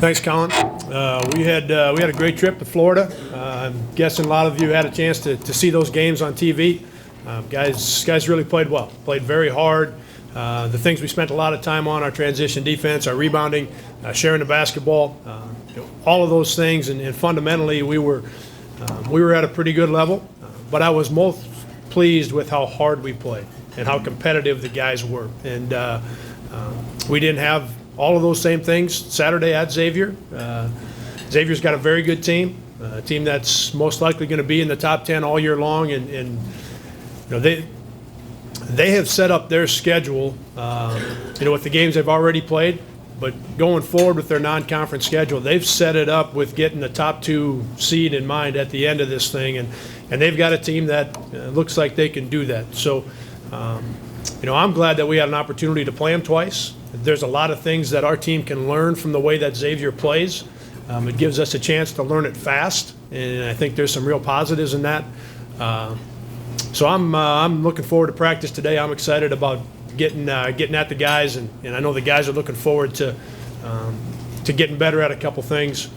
Thanks, Colin. We had a great trip to Florida. I'm guessing a lot of you had a chance to see those games on TV. Guys really played well, played very hard. The things we spent a lot of time on, our transition defense, our rebounding, sharing the basketball, all of those things, and fundamentally we were at a pretty good level. But I was most pleased with how hard we played and how competitive the guys were. And we didn't have all of those same things Saturday at Xavier. Xavier's got a very good team, a team that's most likely going to be in the top 10 all year long, and they have set up their schedule, with the games they've already played, but going forward with their non-conference schedule, they've set it up with getting the top 2 seed in mind at the end of this thing, and they've got a team that looks like they can do that. So, I'm glad that we had an opportunity to play them twice. There's a lot of things that our team can learn from the way that Xavier plays. It gives us a chance to learn it fast, and I think there's some real positives in that. So I'm looking forward to practice today. I'm excited about getting at the guys, and I know the guys are looking forward to getting better at a couple things,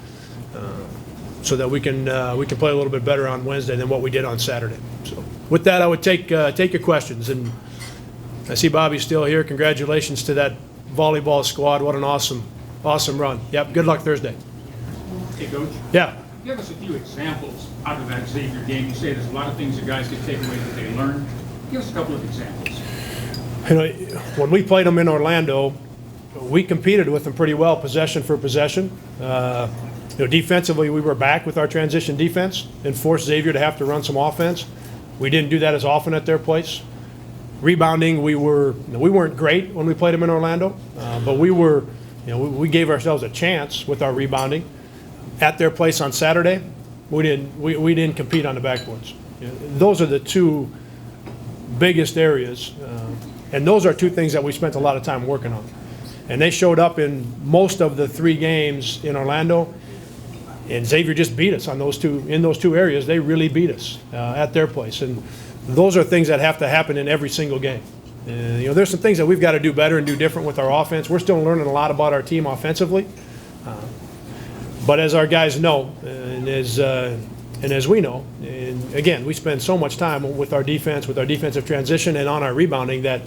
so that we can play a little bit better on Wednesday than what we did on Saturday. So with that, I would take your questions, and I see Bobby's still here. Congratulations to that volleyball squad. What an awesome run. Yep. Good luck Thursday. Hey, Coach. Yeah. Give us a few examples out of that Xavier game. You say there's a lot of things the guys can take away that they learned. Give us a couple of examples. When we played them in Orlando, we competed with them pretty well, possession for possession. Defensively, we were back with our transition defense and forced Xavier to have to run some offense. We didn't do that as often at their place. Rebounding, we weren't great when we played them in Orlando, but we gave ourselves a chance with our rebounding. At their place on Saturday, we didn't compete on the backboards. Those are the 2 biggest areas, and those are 2 things that we spent a lot of time working on. And they showed up in most of the 3 games in Orlando, and Xavier just beat us in those two areas. They really beat us at their place, and those are things that have to happen in every single game. There's some things that we've got to do better and do different with our offense. We're still learning a lot about our team offensively. But as our guys know, and as we know, and again, we spend so much time with our defense, with our defensive transition, and on our rebounding that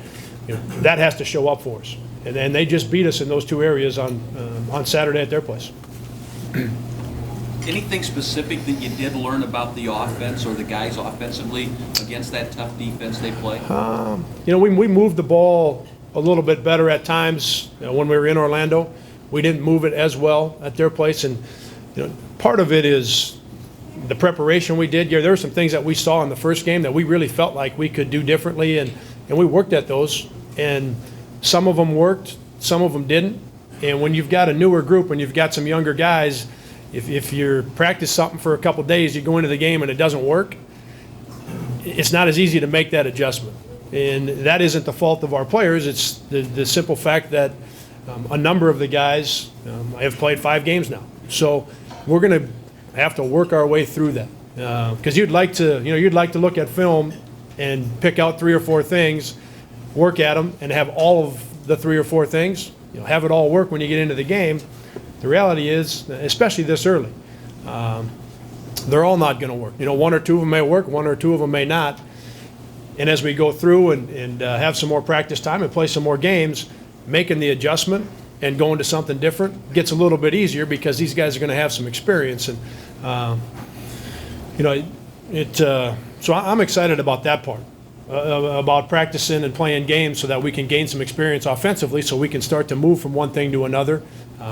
that has to show up for us. And they just beat us in those 2 areas on Saturday at their place. Anything specific that you did learn about the offense or the guys offensively against that tough defense they play? We moved the ball a little bit better at times when we were in Orlando. We didn't move it as well at their place, and part of it is the preparation we did. There were some things that we saw in the first game that we really felt like we could do differently, and we worked at those, and some of them worked, some of them didn't. And when you've got a newer group, when you've got some younger guys, if you practice something for a couple days, you go into the game and it doesn't work, it's not as easy to make that adjustment. And that isn't the fault of our players. It's the simple fact that a number of the guys have played 5 games now. So we're going to have to work our way through that. Because you'd like to look at film and pick out 3 or 4 things, work at them, and have all of the 3 or 4 things, have it all work when you get into the game. The reality is, especially this early, they're all not going to work. 1 or 2 of them may work, 1 or 2 of them may not. And as we go through and have some more practice time and play some more games, making the adjustment and going to something different gets a little bit easier because these guys are going to have some experience. And so I'm excited about that part, about practicing and playing games so that we can gain some experience offensively, so we can start to move from one thing to another,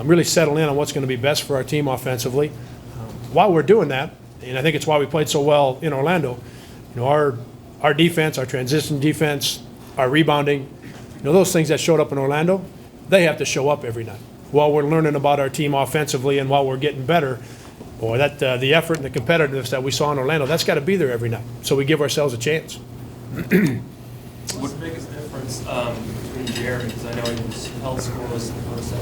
really settle in on what's going to be best for our team offensively. While we're doing that, and I think it's why we played so well in Orlando, our defense, our transition defense, our rebounding, those things that showed up in Orlando, they have to show up every night. While we're learning about our team offensively and while we're getting better, boy, the effort and the competitiveness that we saw in Orlando, that's got to be there every night. So we give ourselves a chance. What's the biggest difference between Jared? Because I know he was held scoreless in the first set